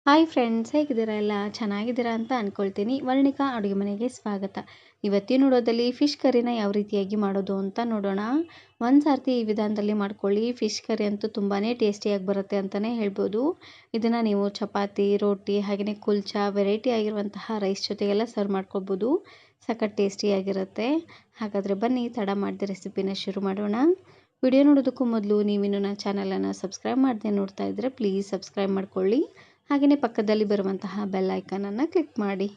Hi friends, ಹೇಗಿದ್ದೀರಾ? ಎಲ್ಲ ಚೆನ್ನಾಗಿದ್ದೀರಾ ಅಂತ ಅಂದ್ಕೊಳ್ತೀನಿ. ವರ್ಣಿಕಾ ಅಡುಗೆ ಮನೆಗೆ ಸ್ವಾಗತ. ಇವತ್ತಿನ ವಿಡಿಯೋದಲ್ಲಿ ಫಿಶ್ ಕರಿನ ಯಾವ ರೀತಿಯಾಗಿ ಮಾಡೋದು ಅಂತ ನೋಡೋಣ. ಒಂದು ಸಾರ್ತಿ ಈ ವಿಧಾನದಲ್ಲಿ ಮಾಡ್ಕೊಳ್ಳಿ. ಫಿಶ್ ಕರಿ ಅಂತೂ ತುಂಬಾ ಟೇಸ್ಟಿಯಾಗಿ ಬರುತ್ತೆ ಅಂತಲೇ ಹೇಳ್ಬೋದು. ಇದನ್ನು ನೀವು ಚಪಾತಿ, ರೋಟಿ ಹಾಗೆಯೇ ಕುಲ್ಚಾ ವೆರೈಟಿ ಆಗಿರುವಂತಹ ರೈಸ್ ಜೊತೆಗೆಲ್ಲ ಸರ್ವ್ ಮಾಡ್ಕೊಳ್ಬೋದು. ಸಖತ್ ಟೇಸ್ಟಿಯಾಗಿರುತ್ತೆ. ಹಾಗಾದರೆ ಬನ್ನಿ, ತಡ ಮಾಡದೆ ರೆಸಿಪಿನ ಶುರು ಮಾಡೋಣ. ವಿಡಿಯೋ ನೋಡೋದಕ್ಕೂ ಮೊದಲು ನೀವಿನ್ನೂ ನನ್ನ ಚಾನಲನ್ನು ಸಬ್ಸ್ಕ್ರೈಬ್ ಮಾಡದೆ ನೋಡ್ತಾ ಇದ್ದರೆ ಪ್ಲೀಸ್ ಸಬ್ಸ್ಕ್ರೈಬ್ ಮಾಡ್ಕೊಳ್ಳಿ. ಹಾಗೆಯೇ ಪಕ್ಕದಲ್ಲಿ ಬರುವಂತಹ ಬೆಲ್ ಐಕನನ್ನು ಕ್ಲಿಕ್ ಮಾಡಿ.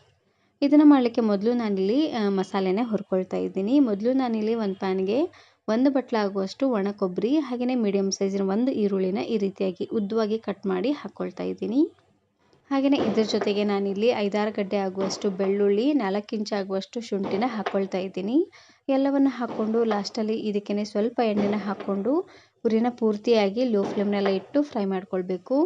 ಇದನ್ನು ಮಾಡಲಿಕ್ಕೆ ಮೊದಲು ನಾನಿಲ್ಲಿ ಮಸಾಲೆನೇ ಹುರ್ಕೊಳ್ತಾ ಇದ್ದೀನಿ. ಮೊದಲು ನಾನಿಲ್ಲಿ ಒಂದು ಪ್ಯಾನ್ಗೆ 1 ಬಟ್ಲ ಆಗುವಷ್ಟು ಒಣ ಕೊಬ್ಬರಿ ಹಾಗೆಯೇ ಮೀಡಿಯಮ್ ಸೈಜಿನ 1 ಈರುಳ್ಳಿನ ಈ ರೀತಿಯಾಗಿ ಉದ್ದವಾಗಿ ಕಟ್ ಮಾಡಿ ಹಾಕ್ಕೊಳ್ತಾ ಇದ್ದೀನಿ. ಹಾಗೆಯೇ ಇದ್ರ ಜೊತೆಗೆ ನಾನಿಲ್ಲಿ 5-6 ಗಡ್ಡೆ ಆಗುವಷ್ಟು ಬೆಳ್ಳುಳ್ಳಿ, 4 ಇಂಚ್ ಆಗುವಷ್ಟು ಶುಂಠಿನ ಹಾಕ್ಕೊಳ್ತಾ ಇದ್ದೀನಿ. ಎಲ್ಲವನ್ನು ಹಾಕ್ಕೊಂಡು ಲಾಸ್ಟಲ್ಲಿ ಇದಕ್ಕೆ ಸ್ವಲ್ಪ ಎಣ್ಣೆನ ಹಾಕ್ಕೊಂಡು ಉರಿನ ಪೂರ್ತಿಯಾಗಿ ಲೋ ಫ್ಲೇಮ್ನೆಲ್ಲ ಇಟ್ಟು ಫ್ರೈ ಮಾಡ್ಕೊಳ್ಬೇಕು.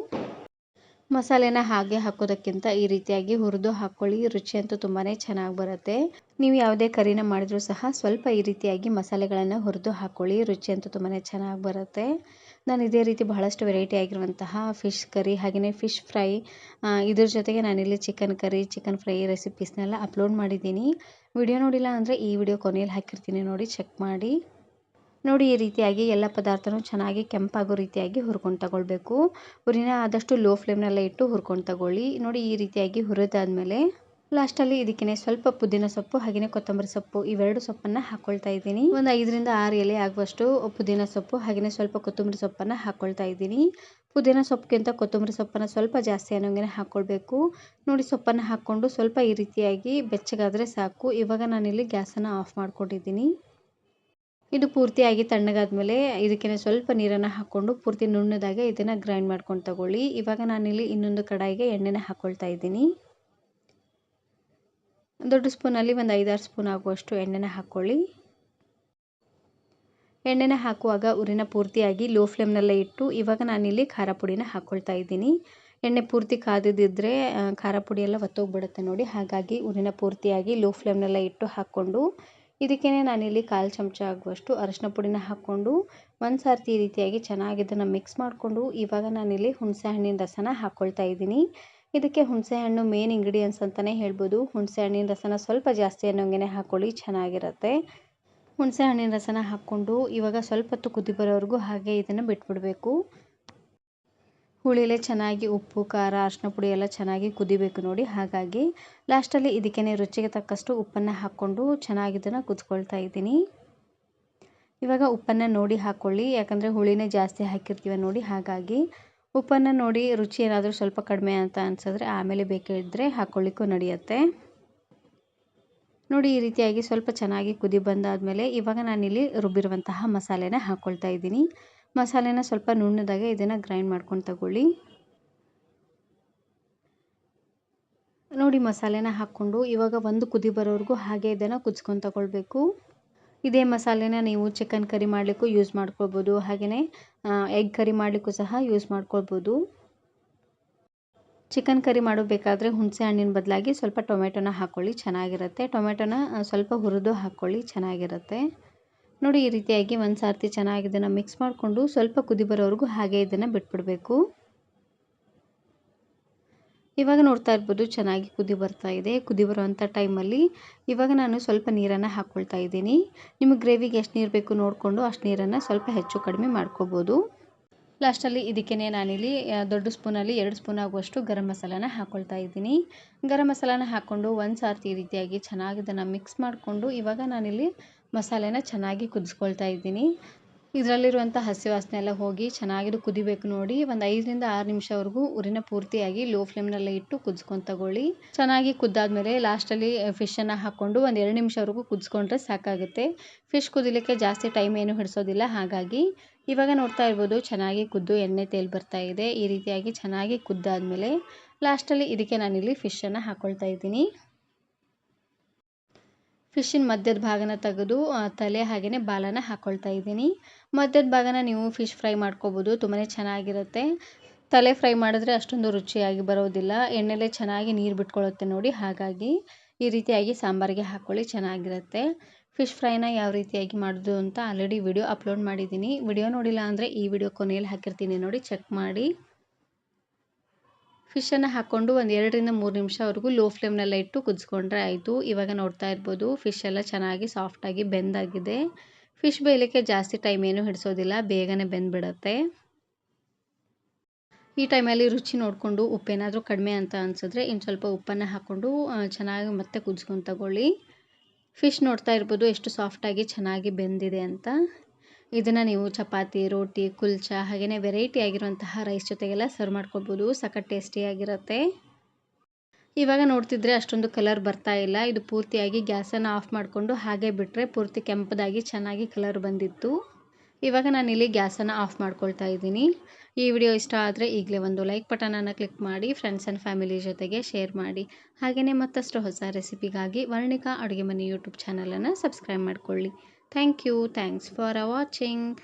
ಮಸಾಲೆನ ಹಾಗೆ ಹಾಕೋದಕ್ಕಿಂತ ಈ ರೀತಿಯಾಗಿ ಹುರಿದು ಹಾಕ್ಕೊಳ್ಳಿ. ರುಚಿ ಅಂತೂ ತುಂಬಾ ಚೆನ್ನಾಗಿ ಬರುತ್ತೆ. ನೀವು ಯಾವುದೇ ಕರಿನ ಮಾಡಿದ್ರೂ ಸಹ ಸ್ವಲ್ಪ ಈ ರೀತಿಯಾಗಿ ಮಸಾಲೆಗಳನ್ನು ಹುರಿದು ಹಾಕ್ಕೊಳ್ಳಿ. ರುಚಿ ಅಂತೂ ತುಂಬಾ ಚೆನ್ನಾಗಿ ಬರುತ್ತೆ. ನಾನು ಇದೇ ರೀತಿ ಬಹಳಷ್ಟು ವೆರೈಟಿ ಆಗಿರುವಂತಹ ಫಿಶ್ ಕರಿ ಹಾಗೆಯೇ ಫಿಶ್ ಫ್ರೈ, ಇದ್ರ ಜೊತೆಗೆ ನಾನಿಲ್ಲಿ ಚಿಕನ್ ಕರಿ, ಚಿಕನ್ ಫ್ರೈ ರೆಸಿಪೀಸ್ನೆಲ್ಲ ಅಪ್ಲೋಡ್ ಮಾಡಿದ್ದೀನಿ. ವಿಡಿಯೋ ನೋಡಿಲ್ಲ ಅಂದರೆ ಈ ವಿಡಿಯೋ ಕೊನೆಯಲ್ಲಿ ಹಾಕಿರ್ತೀನಿ, ನೋಡಿ ಚೆಕ್ ಮಾಡಿ. ನೋಡಿ, ಈ ರೀತಿಯಾಗಿ ಎಲ್ಲ ಪದಾರ್ಥನೂ ಚೆನ್ನಾಗಿ ಕೆಂಪಾಗೋ ರೀತಿಯಾಗಿ ಹುರ್ಕೊಂಡು ತಗೊಳ್ಬೇಕು. ಉರಿನ ಆದಷ್ಟು ಲೋ ಫ್ಲೇಮ್ನಲ್ಲೇ ಇಟ್ಟು ಹುರ್ಕೊಂಡು ತಗೊಳ್ಳಿ. ನೋಡಿ, ಈ ರೀತಿಯಾಗಿ ಹುರಿದಾದ್ಮೇಲೆ ಲಾಸ್ಟಲ್ಲಿ ಇದಕ್ಕೆ ಸ್ವಲ್ಪ ಪುದೀನ ಸೊಪ್ಪು ಹಾಗೆಯೇ ಕೊತ್ತಂಬರಿ ಸೊಪ್ಪು ಇವೆರಡು ಸೊಪ್ಪನ್ನು ಹಾಕ್ಕೊಳ್ತಾ ಇದ್ದೀನಿ. ಒಂದು 5ರಿಂದ 6 ಎಲೆ ಆಗುವಷ್ಟು ಪುದೀನ ಸೊಪ್ಪು ಹಾಗೆಯೇ ಸ್ವಲ್ಪ ಕೊತ್ತಂಬರಿ ಸೊಪ್ಪನ್ನು ಹಾಕ್ಕೊಳ್ತಾ ಇದ್ದೀನಿ. ಪುದೀನ ಸೊಪ್ಪಿಗಿಂತ ಕೊತ್ತಂಬರಿ ಸೊಪ್ಪನ್ನು ಸ್ವಲ್ಪ ಜಾಸ್ತಿ ಅನ್ನೋಂಗೆ ಹಾಕ್ಕೊಳ್ಬೇಕು. ನೋಡಿ, ಸೊಪ್ಪನ್ನು ಹಾಕ್ಕೊಂಡು ಸ್ವಲ್ಪ ಈ ರೀತಿಯಾಗಿ ಬೆಚ್ಚಗಾದರೆ ಸಾಕು. ಇವಾಗ ನಾನಿಲ್ಲಿ ಗ್ಯಾಸನ್ನು ಆಫ್ ಮಾಡ್ಕೊಂಡಿದ್ದೀನಿ. ಇದು ಪೂರ್ತಿಯಾಗಿ ತಣ್ಣಗಾದ್ಮೇಲೆ ಇದಕ್ಕೆ ಸ್ವಲ್ಪ ನೀರನ್ನು ಹಾಕ್ಕೊಂಡು ಪೂರ್ತಿ ನುಣ್ಣದಾಗೆ ಇದನ್ನು ಗ್ರೈಂಡ್ ಮಾಡ್ಕೊಂಡು ತಗೊಳ್ಳಿ. ಇವಾಗ ನಾನಿಲ್ಲಿ ಇನ್ನೊಂದು ಕಡಾಯಿಗೆ ಎಣ್ಣೆನ ಹಾಕ್ಕೊಳ್ತಾ ಇದ್ದೀನಿ. ದೊಡ್ಡ ಸ್ಪೂನಲ್ಲಿ ಒಂದು 5-6 ಸ್ಪೂನ್ ಆಗುವಷ್ಟು ಎಣ್ಣೆನ ಹಾಕ್ಕೊಳ್ಳಿ. ಎಣ್ಣೆನ ಹಾಕುವಾಗ ಉರಿನ ಪೂರ್ತಿಯಾಗಿ ಲೋ ಫ್ಲೇಮ್ನಲ್ಲೇ ಇಟ್ಟು ಇವಾಗ ನಾನಿಲ್ಲಿ ಖಾರ ಪುಡಿನ ಹಾಕ್ಕೊಳ್ತಾ ಇದ್ದೀನಿ. ಎಣ್ಣೆ ಪೂರ್ತಿ ಕಾದಿದ್ದರೆ ಖಾರ ಪುಡಿ ಎಲ್ಲ ಒತ್ತೋಗ್ಬಿಡುತ್ತೆ ನೋಡಿ. ಹಾಗಾಗಿ ಉರಿನ ಪೂರ್ತಿಯಾಗಿ ಲೋ ಫ್ಲೇಮ್ನಲ್ಲೇ ಇಟ್ಟು ಹಾಕ್ಕೊಂಡು ಇದಕ್ಕೇ ನಾನಿಲ್ಲಿ 1/4 ಚಮಚ ಆಗುವಷ್ಟು ಅರಿಶಿನ ಪುಡಿನ ಹಾಕ್ಕೊಂಡು ಒಂದು ಸಾರ್ತಿ ಈ ರೀತಿಯಾಗಿ ಚೆನ್ನಾಗಿ ಇದನ್ನು ಮಿಕ್ಸ್ ಮಾಡಿಕೊಂಡು ಇವಾಗ ನಾನಿಲ್ಲಿ ಹುಣಸೆ ಹಣ್ಣಿನ ರಸನ ಹಾಕ್ಕೊಳ್ತಾ ಇದ್ದೀನಿ. ಇದಕ್ಕೆ ಹುಣಸೆ ಹಣ್ಣು ಮೇನ್ ಇಂಗ್ರೀಡಿಯೆಂಟ್ಸ್ ಅಂತಲೇ ಹೇಳ್ಬೋದು. ಹುಣಸೆ ಹಣ್ಣಿನ ರಸನ ಸ್ವಲ್ಪ ಜಾಸ್ತಿ ಅನ್ನೋಂಗೆ ಹಾಕ್ಕೊಳ್ಳಿ, ಚೆನ್ನಾಗಿರುತ್ತೆ. ಹುಣಸೆ ಹಣ್ಣಿನ ರಸನ ಹಾಕ್ಕೊಂಡು ಇವಾಗ ಸ್ವಲ್ಪ ಹೊತ್ತು ಕುದಿ ಬರೋವರೆಗೂ ಹಾಗೆ ಇದನ್ನು ಬಿಟ್ಬಿಡಬೇಕು. ಹುಳಿಲೇ ಚೆನ್ನಾಗಿ ಉಪ್ಪು, ಖಾರ, ಅರಿಶಿನ ಪುಡಿ ಎಲ್ಲ ಚೆನ್ನಾಗಿ ಕುದಿಬೇಕು ನೋಡಿ. ಹಾಗಾಗಿ ಲಾಸ್ಟಲ್ಲಿ ಇದಕ್ಕೆ ರುಚಿಗೆ ತಕ್ಕಷ್ಟು ಉಪ್ಪನ್ನು ಹಾಕ್ಕೊಂಡು ಚೆನ್ನಾಗಿ ಇದನ್ನು ಕುದಿಸ್ಕೊಳ್ತಾ ಇದ್ದೀನಿ. ಇವಾಗ ಉಪ್ಪನ್ನು ನೋಡಿ ಹಾಕ್ಕೊಳ್ಳಿ, ಯಾಕಂದರೆ ಹುಳಿನೇ ಜಾಸ್ತಿ ಹಾಕಿರ್ತೀವಿ ನೋಡಿ. ಹಾಗಾಗಿ ಉಪ್ಪನ್ನು ನೋಡಿ, ರುಚಿ ಏನಾದರೂ ಸ್ವಲ್ಪ ಕಡಿಮೆ ಅಂತ ಅನಿಸಿದ್ರೆ ಆಮೇಲೆ ಬೇಕಿದ್ದರೆ ಹಾಕ್ಕೊಳ್ಳಿಕ್ಕೂ ನಡೆಯುತ್ತೆ. ನೋಡಿ, ಈ ರೀತಿಯಾಗಿ ಸ್ವಲ್ಪ ಚೆನ್ನಾಗಿ ಕುದಿ ಬಂದಾದಮೇಲೆ ಇವಾಗ ನಾನಿಲ್ಲಿ ರುಬ್ಬಿರುವಂತಹ ಮಸಾಲೆನ ಹಾಕ್ಕೊಳ್ತಾ ಇದ್ದೀನಿ. ಮಸಾಲೆನ ಸ್ವಲ್ಪ ನುಣ್ಣದಾಗೆ ಇದನ್ನು ಗ್ರೈಂಡ್ ಮಾಡ್ಕೊಂಡು ತಗೊಳ್ಳಿ. ನೋಡಿ, ಮಸಾಲೆನ ಹಾಕ್ಕೊಂಡು ಇವಾಗ ಒಂದು ಕುದಿ ಬರೋವರೆಗೂ ಹಾಗೆ ಇದನ್ನು ಕುದಿಸ್ಕೊಂಡು ತಗೊಳ್ಬೇಕು. ಇದೇ ಮಸಾಲೆನ ನೀವು ಚಿಕನ್ ಕರಿ ಮಾಡಲಿಕ್ಕೂ ಯೂಸ್ ಮಾಡ್ಕೊಳ್ಬೋದು, ಹಾಗೆಯೇ ಎಗ್ ಕರಿ ಮಾಡಲಿಕ್ಕೂ ಸಹ ಯೂಸ್ ಮಾಡ್ಕೊಳ್ಬೋದು. ಚಿಕನ್ ಕರಿ ಮಾಡಬೇಕಾದ್ರೆ ಹುಣಸೆ ಹಣ್ಣಿನ ಬದಲಾಗಿ ಸ್ವಲ್ಪ ಟೊಮೆಟೊನ ಹಾಕ್ಕೊಳ್ಳಿ, ಚೆನ್ನಾಗಿರುತ್ತೆ. ಟೊಮೆಟೊನ ಸ್ವಲ್ಪ ಹುರಿದು ಹಾಕ್ಕೊಳ್ಳಿ, ಚೆನ್ನಾಗಿರುತ್ತೆ. ನೋಡಿ, ಈ ರೀತಿಯಾಗಿ ಒಂದು ಸಾರ್ತಿ ಚೆನ್ನಾಗಿ ಇದನ್ನು ಮಿಕ್ಸ್ ಮಾಡಿಕೊಂಡು ಸ್ವಲ್ಪ ಕುದಿ ಬರೋವರೆಗೂ ಹಾಗೆ ಇದನ್ನು ಬಿಟ್ಬಿಡಬೇಕು. ಇವಾಗ ನೋಡ್ತಾ ಇರ್ಬೋದು ಚೆನ್ನಾಗಿ ಕುದಿ ಬರ್ತಾ ಇದೆ. ಕುದಿ ಬರುವಂಥ ಟೈಮಲ್ಲಿ ಇವಾಗ ನಾನು ಸ್ವಲ್ಪ ನೀರನ್ನು ಹಾಕ್ಕೊಳ್ತಾ ಇದ್ದೀನಿ. ನಿಮಗೆ ಗ್ರೇವಿಗೆ ಎಷ್ಟು ನೀರು ಬೇಕು ನೋಡಿಕೊಂಡು ಅಷ್ಟು ನೀರನ್ನು ಸ್ವಲ್ಪ ಹೆಚ್ಚು ಕಡಿಮೆ ಮಾಡ್ಕೋಬೋದು. ಲಾಸ್ಟಲ್ಲಿ ಇದಕ್ಕೆ ನಾನಿಲ್ಲಿ ದೊಡ್ಡ ಸ್ಪೂನಲ್ಲಿ 2 ಸ್ಪೂನ್ ಆಗುವಷ್ಟು ಗರಂ ಮಸಾಲಾನ ಹಾಕ್ಕೊಳ್ತಾ ಇದ್ದೀನಿ. ಗರಂ ಮಸಾಲಾನ ಹಾಕ್ಕೊಂಡು ಒಂದು ಸಾರ್ತಿ ಈ ರೀತಿಯಾಗಿ ಚೆನ್ನಾಗಿ ಇದನ್ನು ಮಿಕ್ಸ್ ಮಾಡಿಕೊಂಡು ಇವಾಗ ನಾನಿಲ್ಲಿ ಮಸಾಲೆನ ಚೆನ್ನಾಗಿ ಕುದಿಸ್ಕೊಳ್ತಾ ಇದ್ದೀನಿ. ಇದರಲ್ಲಿರುವಂಥ ಹಸಿ ವಾಸನೆ ಎಲ್ಲ ಹೋಗಿ ಚೆನ್ನಾಗಿದು ಕುದಿಬೇಕು ನೋಡಿ. ಒಂದು 5ರಿಂದ 6 ನಿಮಿಷವರೆಗೂ ಉರಿನ ಪೂರ್ತಿಯಾಗಿ ಲೋ ಫ್ಲೇಮ್ನಲ್ಲೇ ಇಟ್ಟು ಕುದಿಸ್ಕೊಂಡು ತಗೊಳ್ಳಿ. ಚೆನ್ನಾಗಿ ಕುದ್ದಾದ್ಮೇಲೆ ಲಾಸ್ಟಲ್ಲಿ ಫಿಶನ್ನು ಹಾಕ್ಕೊಂಡು ಒಂದು 2 ನಿಮಿಷವರೆಗೂ ಕುದಿಸ್ಕೊಂಡ್ರೆ ಸಾಕಾಗುತ್ತೆ. ಫಿಶ್ ಕುದಿಲಿಕ್ಕೆ ಜಾಸ್ತಿ ಟೈಮ್ ಏನು ಹಿಡಿಸೋದಿಲ್ಲ. ಹಾಗಾಗಿ ಇವಾಗ ನೋಡ್ತಾ ಇರ್ಬೋದು ಚೆನ್ನಾಗಿ ಕುದ್ದು ಎಣ್ಣೆ ತೇಲಿ ಬರ್ತಾ ಇದೆ. ಈ ರೀತಿಯಾಗಿ ಚೆನ್ನಾಗಿ ಕುದ್ದಾದ್ಮೇಲೆ ಲಾಸ್ಟಲ್ಲಿ ಇದಕ್ಕೆ ನಾನಿಲ್ಲಿ ಫಿಶನ್ನು ಹಾಕ್ಕೊಳ್ತಾ ಇದ್ದೀನಿ. ಫಿಶ್ಶಿನ ಮಧ್ಯದ ಭಾಗನ ತೆಗೆದು ತಲೆ ಹಾಗೆಯೇ ಬಾಲನ ಹಾಕ್ಕೊಳ್ತಾ ಇದ್ದೀನಿ. ಮಧ್ಯದ ಭಾಗನ ನೀವು ಫಿಶ್ ಫ್ರೈ ಮಾಡ್ಕೋಬೋದು, ತುಂಬಾ ಚೆನ್ನಾಗಿರುತ್ತೆ. ತಲೆ ಫ್ರೈ ಮಾಡಿದ್ರೆ ಅಷ್ಟೊಂದು ರುಚಿಯಾಗಿ ಬರೋದಿಲ್ಲ, ಎಣ್ಣೆಲೇ ಚೆನ್ನಾಗಿ ನೀರು ಬಿಟ್ಕೊಳ್ಳುತ್ತೆ ನೋಡಿ. ಹಾಗಾಗಿ ಈ ರೀತಿಯಾಗಿ ಸಾಂಬಾರಿಗೆ ಹಾಕ್ಕೊಳ್ಳಿ, ಚೆನ್ನಾಗಿರುತ್ತೆ. ಫಿಶ್ ಫ್ರೈನ ಯಾವ ರೀತಿಯಾಗಿ ಮಾಡೋದು ಅಂತ ಆಲ್ರೆಡಿ ವಿಡಿಯೋ ಅಪ್ಲೋಡ್ ಮಾಡಿದ್ದೀನಿ. ವಿಡಿಯೋ ನೋಡಿಲ್ಲ ಅಂದರೆ ಈ ವಿಡಿಯೋ ಕೊನೆಯಲ್ಲಿ ಹಾಕಿರ್ತೀನಿ ನೋಡಿ, ಚೆಕ್ ಮಾಡಿ. ಫಿಶನ್ನು ಹಾಕ್ಕೊಂಡು ಒಂದು 2ರಿಂದ 3 ನಿಮಿಷವರೆಗೂ ಲೋ ಫ್ಲೇಮ್ನಲ್ಲೇ ಇಟ್ಟು ಕುದಿಸ್ಕೊಂಡ್ರೆ ಆಯಿತು. ಇವಾಗ ನೋಡ್ತಾ ಇರ್ಬೋದು ಫಿಶ್ ಎಲ್ಲ ಚೆನ್ನಾಗಿ ಸಾಫ್ಟಾಗಿ ಬೆಂದಾಗಿದೆ. ಫಿಶ್ ಬೇಯಲಿಕ್ಕೆ ಜಾಸ್ತಿ ಟೈಮ್ ಏನು ಹಿಡಿಸೋದಿಲ್ಲ, ಬೇಗನೆ ಬೆಂದ್ಬಿಡುತ್ತೆ. ಈ ಟೈಮಲ್ಲಿ ರುಚಿ ನೋಡಿಕೊಂಡು ಉಪ್ಪೇನಾದರೂ ಕಡಿಮೆ ಅಂತ ಅನಿಸಿದ್ರೆ ಇನ್ನು ಸ್ವಲ್ಪ ಉಪ್ಪನ್ನು ಹಾಕ್ಕೊಂಡು ಚೆನ್ನಾಗಿ ಮತ್ತೆ ಕುದಿಸ್ಕೊಂಡು ತಗೊಳ್ಳಿ. ಫಿಶ್ ನೋಡ್ತಾ ಇರ್ಬೋದು ಎಷ್ಟು ಸಾಫ್ಟಾಗಿ ಚೆನ್ನಾಗಿ ಬೆಂದಿದೆ ಅಂತ. ಇದನ್ನು ನೀವು ಚಪಾತಿ, ರೋಟಿ, ಕುಲ್ಚಾ ಹಾಗೆಯೇ ವೆರೈಟಿ ಆಗಿರುವಂತಹ ರೈಸ್ ಜೊತೆಗೆಲ್ಲ ಸರ್ವ್ ಮಾಡ್ಕೊಳ್ಬೋದು. ಸಖತ್ ಟೇಸ್ಟಿಯಾಗಿರುತ್ತೆ. ಇವಾಗ ನೋಡ್ತಿದ್ರೆ ಅಷ್ಟೊಂದು ಕಲರ್ ಬರ್ತಾ ಇಲ್ಲ. ಇದು ಪೂರ್ತಿಯಾಗಿ ಗ್ಯಾಸನ್ನು ಆಫ್ ಮಾಡಿಕೊಂಡು ಹಾಗೆ ಬಿಟ್ಟರೆ ಪೂರ್ತಿ ಕೆಂಪದಾಗಿ ಚೆನ್ನಾಗಿ ಕಲರ್ ಬಂದಿತ್ತು. ಇವಾಗ ನಾನಿಲ್ಲಿ ಗ್ಯಾಸನ್ನು ಆಫ್ ಮಾಡ್ಕೊಳ್ತಾ ಇದ್ದೀನಿ. ಈ ವಿಡಿಯೋ ಇಷ್ಟ ಆದರೆ ಈಗಲೇ ಒಂದು ಲೈಕ್ ಬಟನನ್ನು ಕ್ಲಿಕ್ ಮಾಡಿ, ಫ್ರೆಂಡ್ಸ್ ಆ್ಯಂಡ್ ಫ್ಯಾಮಿಲಿ ಜೊತೆಗೆ ಶೇರ್ ಮಾಡಿ. ಹಾಗೆಯೇ ಮತ್ತಷ್ಟು ಹೊಸ ರೆಸಿಪಿಗಾಗಿ ವರ್ಣಿಕಾ ಅಡುಗೆ ಮನೆ ಯೂಟ್ಯೂಬ್ ಚಾನಲನ್ನು ಸಬ್ಸ್ಕ್ರೈಬ್ ಮಾಡಿಕೊಳ್ಳಿ. Thank you. Thanks for watching.